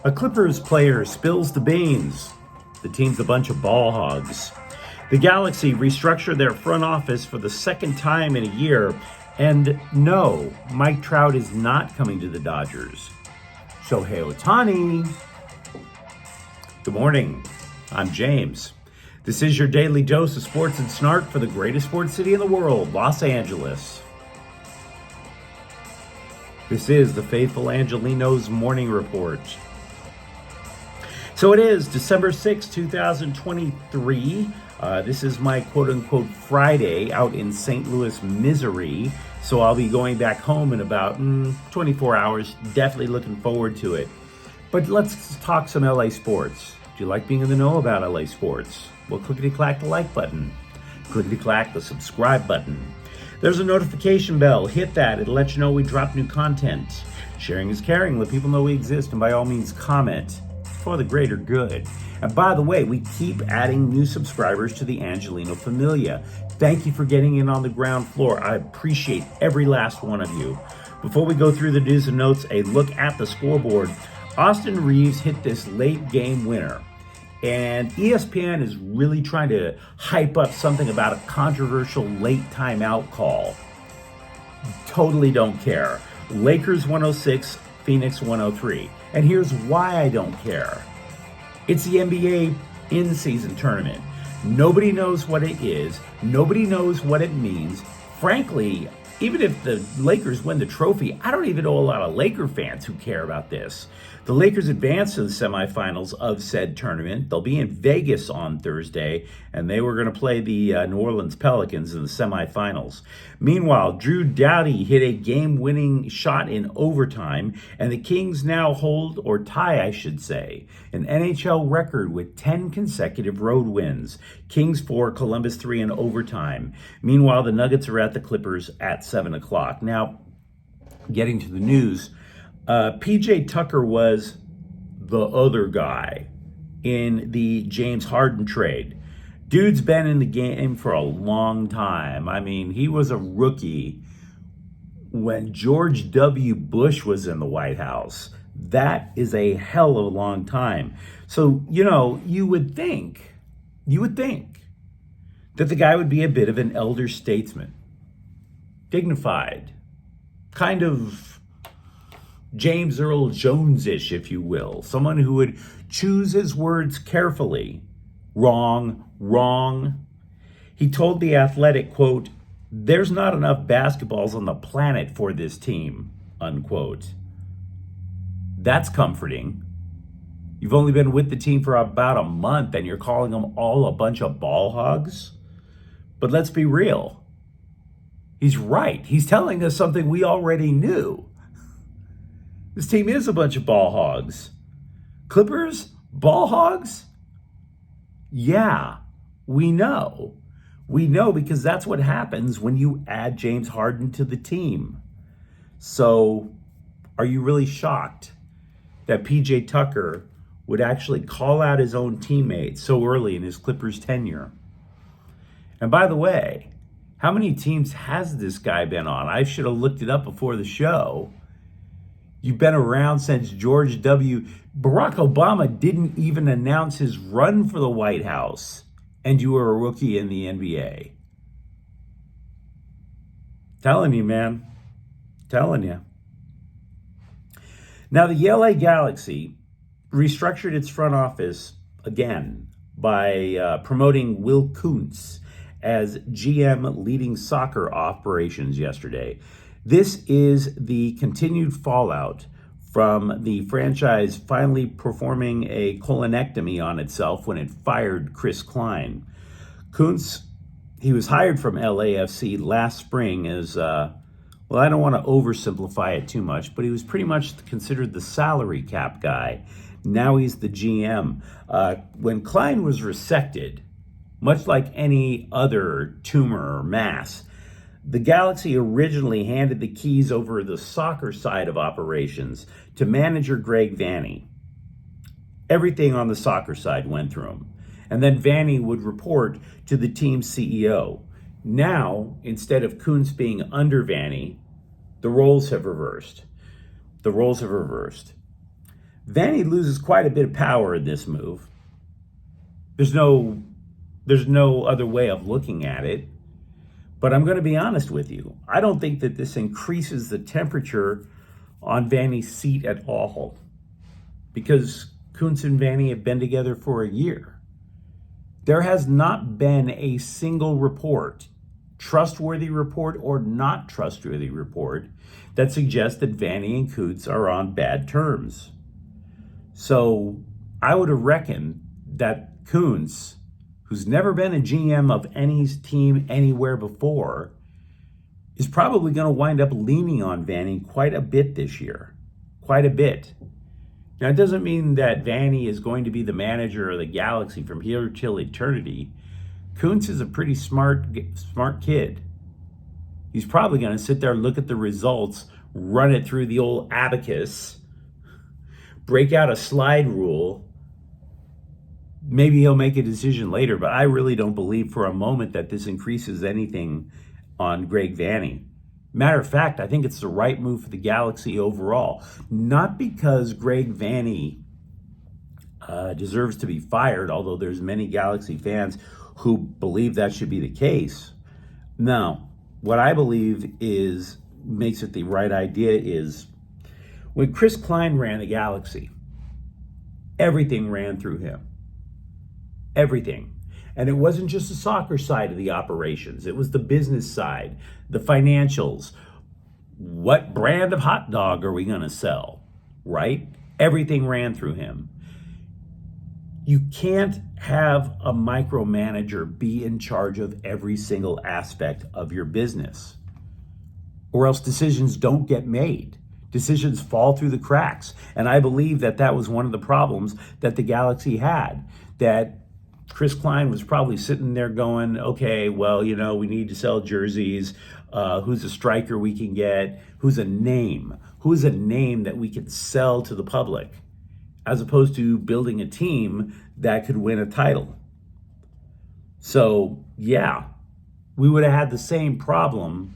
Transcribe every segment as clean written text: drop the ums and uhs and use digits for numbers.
A Clippers player spills the beans. The team's a bunch of ball hogs. The Galaxy restructured their front office for the second time in a year. And no, Mike Trout is not coming to the Dodgers. Shohei Ohtani. Good morning. I'm James. This is your daily dose of sports and snark for the greatest sports city in the world, Los Angeles. This is the faithful Angelenos morning report. So it is December 6, 2023. This is my quote-unquote Friday out in St. Louis, Missouri. So I'll be going back home in about 24 hours. Definitely looking forward to it. But let's talk some LA sports. Do you like being in the know about LA sports? Well, clickety-clack the like button. Clickety-clack the subscribe button. There's a notification bell. Hit that. It'll let you know we drop new content. Sharing is caring. Let people know we exist. And by all means, comment for the greater good. And by the way, we keep adding new subscribers to the Angeleno Familia. Thank you for getting in on the ground floor. I appreciate every last one of you. Before we go through the do's and notes, a look at the scoreboard. Austin Reeves hit this late game winner. And ESPN is really trying to hype up something about a controversial late timeout call. Totally don't care. Lakers 106, Phoenix 103. And here's why I don't care. It's the NBA in-season tournament. Nobody knows what it is. Nobody knows what it means. Frankly, even if the Lakers win the trophy, I don't even know a lot of Laker fans who care about this. The Lakers advance to the semifinals of said tournament. They'll be in Vegas on Thursday, and they were going to play the New Orleans Pelicans in the semifinals. Meanwhile, Drew Doughty hit a game-winning shot in overtime, and the Kings now hold, or tie, I should say, an NHL record with 10 consecutive road wins. Kings 4, Columbus 3 in overtime. Meanwhile, the Nuggets are at the Clippers at 7 o'clock. Now, getting to the news, PJ Tucker was the other guy in the James Harden trade. Dude's been in the game for a long time. I mean, he was a rookie when George W. Bush was in the White House. That is a hell of a long time. So, you would think that the guy would be a bit of an elder statesman. Dignified. Kind of James Earl Jones-ish, if you will. Someone who would choose his words carefully. Wrong. He told The Athletic, quote, "There's not enough basketballs on the planet for this team," unquote. That's comforting. You've only been with the team for about a month and you're calling them all a bunch of ball hogs? But let's be real. He's right. He's telling us something we already knew. This team is a bunch of ball hogs. Clippers? Ball hogs? Yeah, we know. We know because that's what happens when you add James Harden to the team. So, are you really shocked that PJ Tucker would actually call out his own teammates so early in his Clippers tenure? And by the way, how many teams has this guy been on? I should have looked it up before the show. You've been around since George W. Barack Obama didn't even announce his run for the White House, and you were a rookie in the NBA. Telling you, man. Telling you. Now, the LA Galaxy restructured its front office again by promoting Will Kuntz as GM leading soccer operations yesterday. This is the continued fallout from the franchise finally performing a colonectomy on itself when it fired Chris Klein. Kuntz, he was hired from LAFC last spring as, I don't want to oversimplify it too much, but he was pretty much considered the salary cap guy. Now he's the GM. When Klein was resected, much like any other tumor or mass, the Galaxy originally handed the keys over the soccer side of operations to manager Greg Vanney. Everything on the soccer side went through him. And then Vanney would report to the team's CEO. Now, instead of Kuntz being under Vanney, the roles have reversed. Vanny loses quite a bit of power in this move. There's no other way of looking at it. But I'm going to be honest with you. I don't think that this increases the temperature on Vanny's seat at all, because Kuntz and Vanny have been together for a year. There has not been a single report, trustworthy report or not trustworthy report, that suggests that Vanny and Kuntz are on bad terms. So I would have reckoned that Kuntz, who's never been a GM of any team anywhere before, is probably going to wind up leaning on Vanny quite a bit this year. Quite a bit. Now, it doesn't mean that Vanny is going to be the manager of the Galaxy from here till eternity. Kuntz is a pretty smart kid. He's probably going to sit there, look at the results, run it through the old abacus, break out a slide rule. Maybe he'll make a decision later, but I really don't believe for a moment that this increases anything on Greg Vanny. Matter of fact, I think it's the right move for the Galaxy overall. Not because Greg Vanny deserves to be fired, although there's many Galaxy fans who believe that should be the case. No, what I believe makes it the right idea is when Chris Klein ran the Galaxy, everything ran through him. Everything. And it wasn't just the soccer side of the operations. It was the business side, the financials. What brand of hot dog are we going to sell, right? Everything ran through him. You can't have a micromanager be in charge of every single aspect of your business, or else decisions don't get made. Decisions fall through the cracks. And I believe that that was one of the problems that the Galaxy had, that Chris Klein was probably sitting there going, okay, well, we need to sell jerseys. Who's a striker we can get? Who's a name? Who's a name that we can sell to the public? As opposed to building a team that could win a title. So, yeah, we would have had the same problem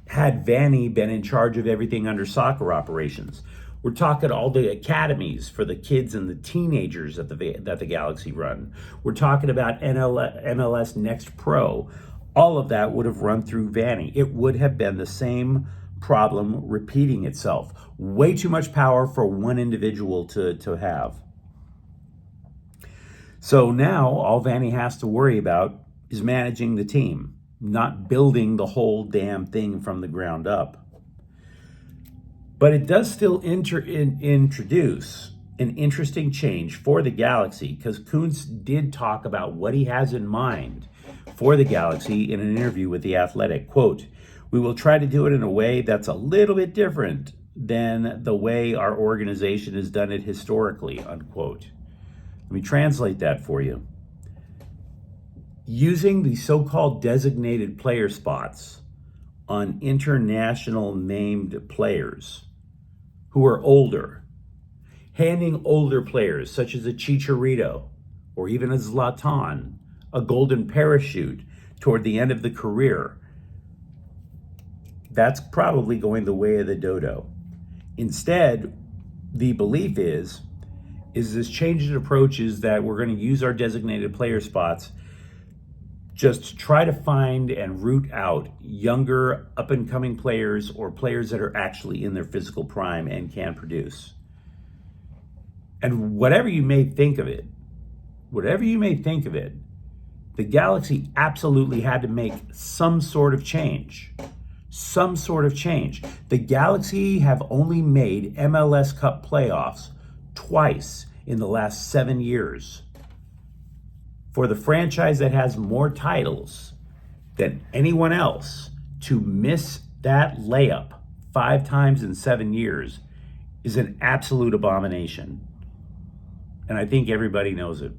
had Vanny been in charge of everything under soccer operations. We're talking all the academies for the kids and the teenagers that the Galaxy run. We're talking about MLS Next Pro. All of that would have run through Vanny. It would have been the same problem repeating itself. Way too much power for one individual to have. So now all Vanny has to worry about is managing the team, not building the whole damn thing from the ground up. But it does still introduce an interesting change for the Galaxy, because Kuntz did talk about what he has in mind for the Galaxy in an interview with The Athletic. Quote, "We will try to do it in a way that's a little bit different than the way our organization has done it historically," unquote. Let me translate that for you. Using the so-called designated player spots on international named players who are older, handing older players such as a Chicharito or even a Zlatan a golden parachute toward the end of the career. That's probably going the way of the dodo. Instead, the belief is this change in approach is that we're going to use our designated player spots just to try to find and root out younger up-and-coming players or players that are actually in their physical prime and can produce. And whatever you may think of it, the Galaxy absolutely had to make some sort of change. The Galaxy have only made MLS Cup playoffs twice in the last 7 years. For the franchise that has more titles than anyone else, to miss that layup 5 times in 7 years is an absolute abomination. And I think everybody knows it.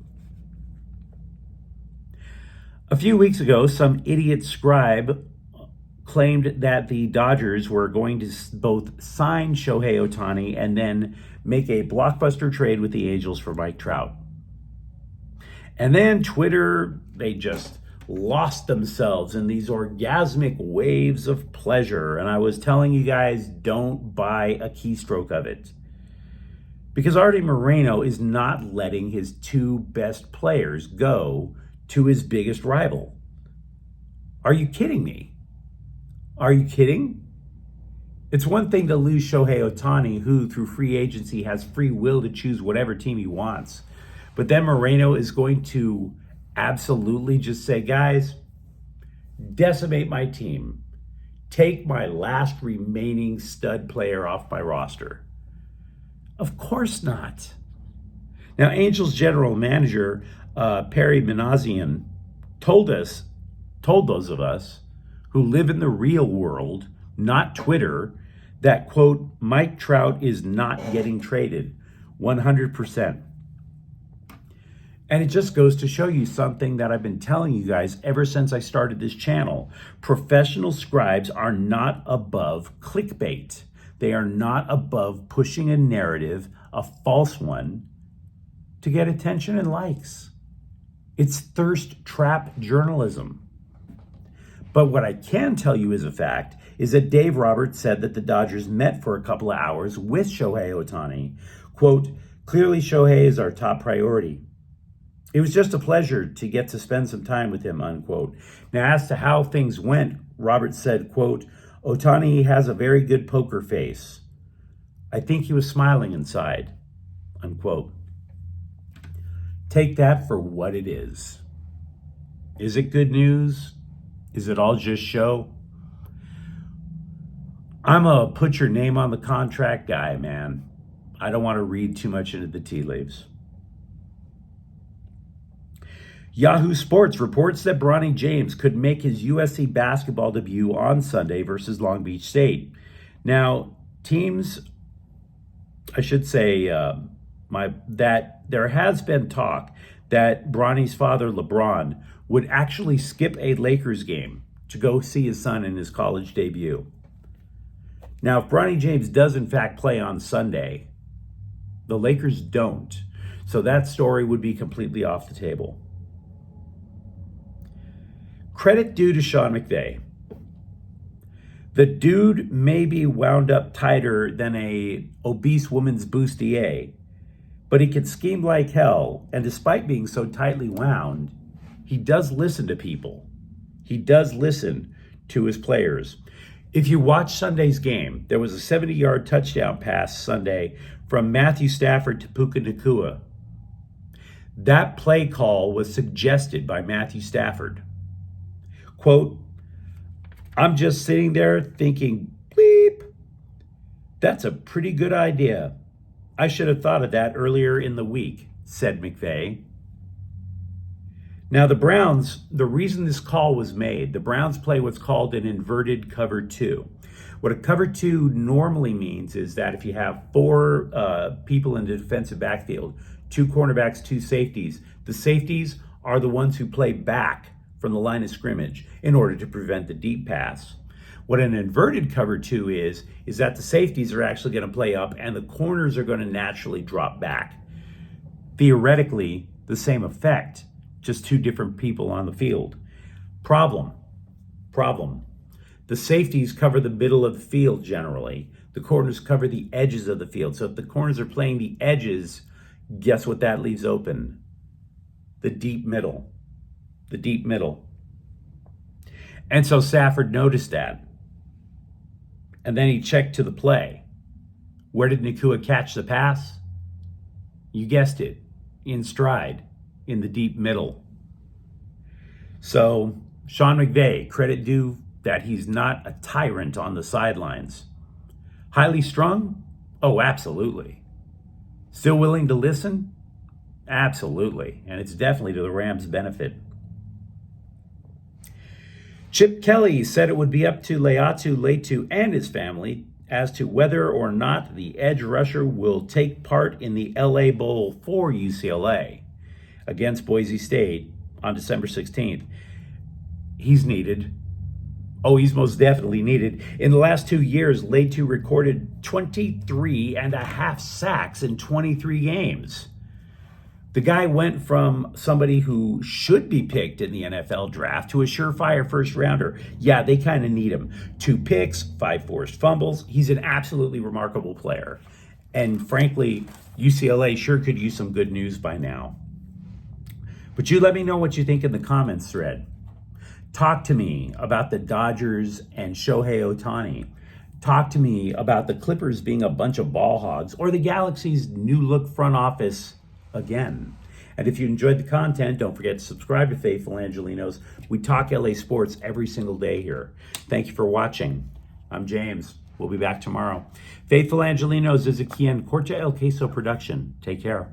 A few weeks ago, some idiot scribe claimed that the Dodgers were going to both sign Shohei Ohtani and then make a blockbuster trade with the Angels for Mike Trout. And then Twitter, they just lost themselves in these orgasmic waves of pleasure. And I was telling you guys, don't buy a keystroke of it. Because Artie Moreno is not letting his two best players go to his biggest rival. Are you kidding me? Are you kidding? It's one thing to lose Shohei Ohtani, who through free agency has free will to choose whatever team he wants. But then Moreno is going to absolutely just say, guys, decimate my team. Take my last remaining stud player off my roster. Of course not. Now, Angels general manager Perry Minasian told those of us who live in the real world, not Twitter, that, quote, Mike Trout is not getting traded 100%. And it just goes to show you something that I've been telling you guys ever since I started this channel. Professional scribes are not above clickbait. They are not above pushing a narrative, a false one, to get attention and likes. It's thirst trap journalism. But what I can tell you is a fact is that Dave Roberts said that the Dodgers met for a couple of hours with Shohei Ohtani. Quote, clearly Shohei is our top priority. It was just a pleasure to get to spend some time with him, unquote. Now, as to how things went, Roberts said, quote, Ohtani has a very good poker face. I think he was smiling inside, unquote. Take that for what it is. Is it good news? Is it all just show? I'm a put your name on the contract guy, man. I don't want to read too much into the tea leaves. Yahoo Sports reports that Bronny James could make his USC basketball debut on Sunday versus Long Beach State. Now, teams, I should say, that there has been talk that Bronny's father, LeBron, would actually skip a Lakers game to go see his son in his college debut. Now, if Bronny James does in fact play on Sunday, the Lakers don't. So that story would be completely off the table. Credit due to Sean McVay. The dude may be wound up tighter than a obese woman's bustier, but he can scheme like hell, and despite being so tightly wound, he does listen to people. He does listen to his players. If you watch Sunday's game, there was a 70-yard touchdown pass Sunday from Matthew Stafford to Puka Nacua. That play call was suggested by Matthew Stafford. Quote, I'm just sitting there thinking, bleep, that's a pretty good idea. I should have thought of that earlier in the week, said McVay. Now the Browns, the reason this call was made, the Browns play what's called an inverted cover two. What a cover two normally means is that if you have four people in the defensive backfield, two cornerbacks, two safeties, the safeties are the ones who play back from the line of scrimmage in order to prevent the deep pass. What an inverted cover two is that the safeties are actually going to play up and the corners are going to naturally drop back. Theoretically, the same effect, just two different people on the field. Problem. The safeties cover the middle of the field generally. The corners cover the edges of the field. So if the corners are playing the edges, guess what that leaves open? The deep middle. The deep middle. And so Stafford noticed that. And then he checked to the play. Where did Nacua catch the pass? You guessed it, in stride, in the deep middle. So Sean McVay, credit due that he's not a tyrant on the sidelines. Highly strung? Oh, absolutely. Still willing to listen? Absolutely. And it's definitely to the Rams' benefit. Chip Kelly said it would be up to Leatu Letu and his family as to whether or not the edge rusher will take part in the LA Bowl for UCLA against Boise State on December 16th. He's needed. Oh, he's most definitely needed. In the last 2 years, Letu recorded 23 and a half sacks in 23 games. The guy went from somebody who should be picked in the NFL draft to a surefire first rounder. Yeah, they kind of need him. 2 picks, 5 forced fumbles. He's an absolutely remarkable player. And frankly, UCLA sure could use some good news by now. But you let me know what you think in the comments thread. Talk to me about the Dodgers and Shohei Ohtani. Talk to me about the Clippers being a bunch of ball hogs, or the Galaxy's new look front office again. And if you enjoyed the content, don't forget to subscribe to Faithful Angelenos. We talk LA sports every single day here. Thank you for watching. I'm James. We'll be back tomorrow. Faithful Angelenos is a Quien Corcha El Queso production. Take care.